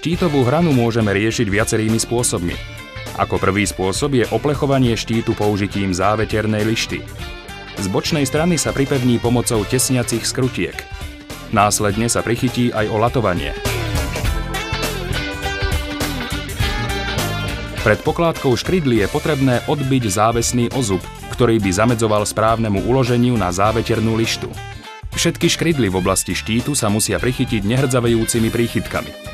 Štítovú hranu môžeme riešiť viacerými spôsobmi. Ako prvý spôsob je oplechovanie štítu použitím záveternej lišty. Z bočnej strany sa pripevní pomocou tesniacich skrutiek. Následne sa prichytí aj o latovanie. Pred pokládkou škrydly je potrebné odbiť závesný ozub, ktorý by zamedzoval správnemu uloženiu na záveternú lištu. Všetky škrydly v oblasti štítu sa musia prichytiť nehrdzavejúcimi príchytkami.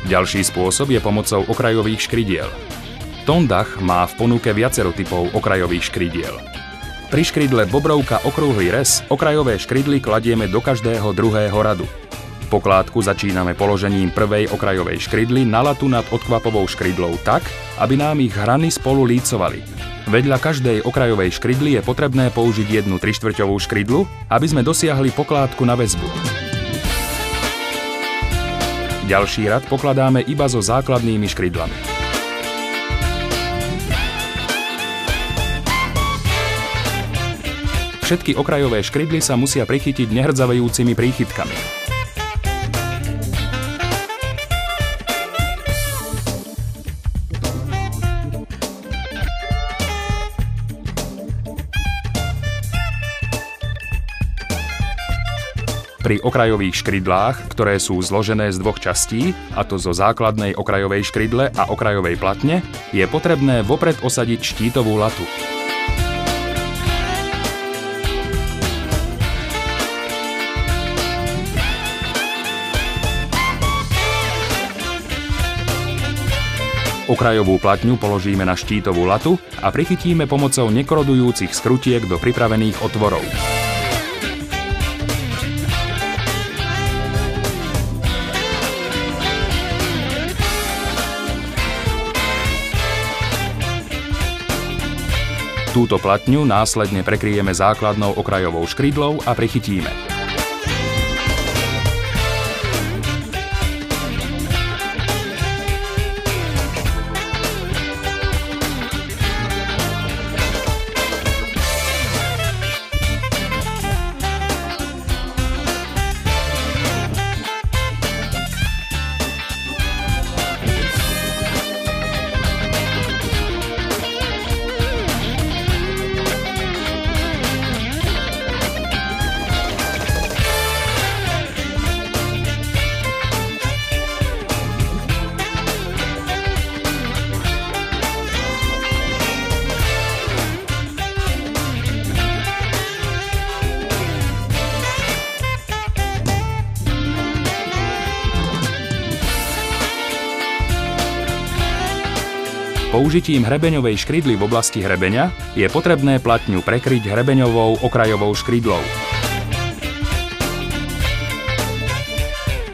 Ďalší spôsob je pomocou okrajových škrydiel. Tondach má v ponuke viacero typov okrajových škrydiel. Pri škrydle bobrovka okrúhly rez okrajové škrydly kladieme do každého druhého radu. Pokládku začíname položením prvej okrajovej škrydly na latu nad odkvapovou škrydlou tak, aby nám ich hrany spolu lícovali. Vedľa každej okrajovej škrydly je potrebné použiť jednu 3/4 škrydlu, aby sme dosiahli pokládku na väzbu. Ďalší rad pokladáme iba so základnými škrydlami. Všetky okrajové škrydly sa musia prichytiť nehrdzavejúcimi príchytkami. Pri okrajových škrydlách, ktoré sú zložené z dvoch častí, a to zo základnej okrajovej škrydle a okrajovej platne, je potrebné vopred osadiť štítovú latu. Okrajovú platňu položíme na štítovú latu a prichytíme pomocou nekorodujúcich skrutiek do pripravených otvorov. Túto platňu následne prekryjeme základnou okrajovou škrydlou a prichytíme. Použitím hrebeňovej škrydly v oblasti hrebeňa je potrebné platňu prekryť hrebeňovou okrajovou škrydlou.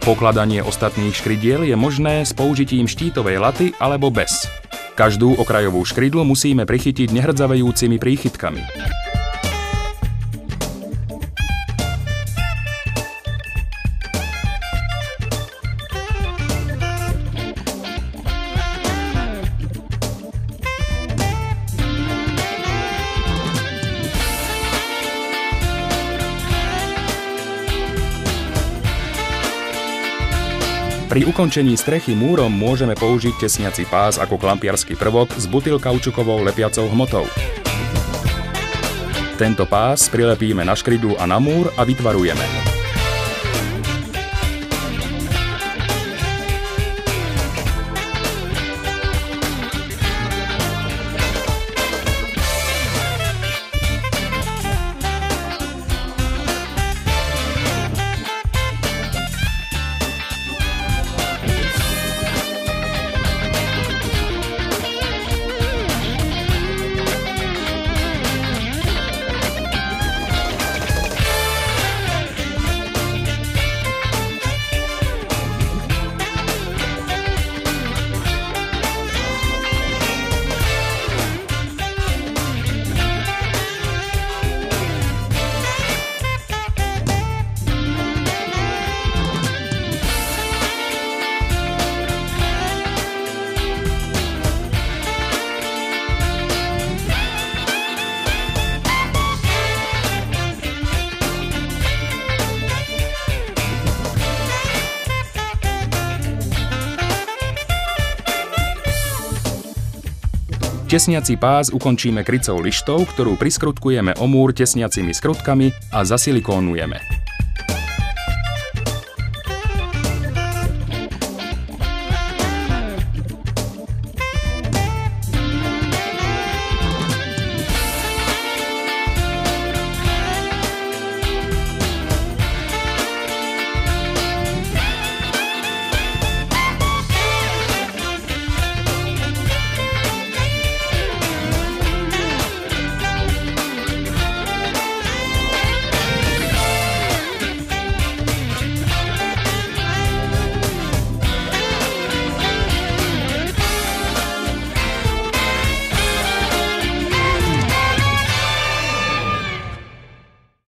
Pokladanie ostatných škrydiel je možné s použitím štítovej laty alebo bez. Každú okrajovú škrydlu musíme prichytiť nehrdzavejúcimi príchytkami. Pri ukončení strechy múrom môžeme použiť tesniaci pás ako klampiarsky prvok s butylkaučukovou lepiacou hmotou. Tento pás prilepíme na škrydlu a na múr a vytvarujeme. Tesniaci pás ukončíme krycou lištou, ktorú priskrutkujeme o múr tesniacimi skrutkami a zasilikónujeme.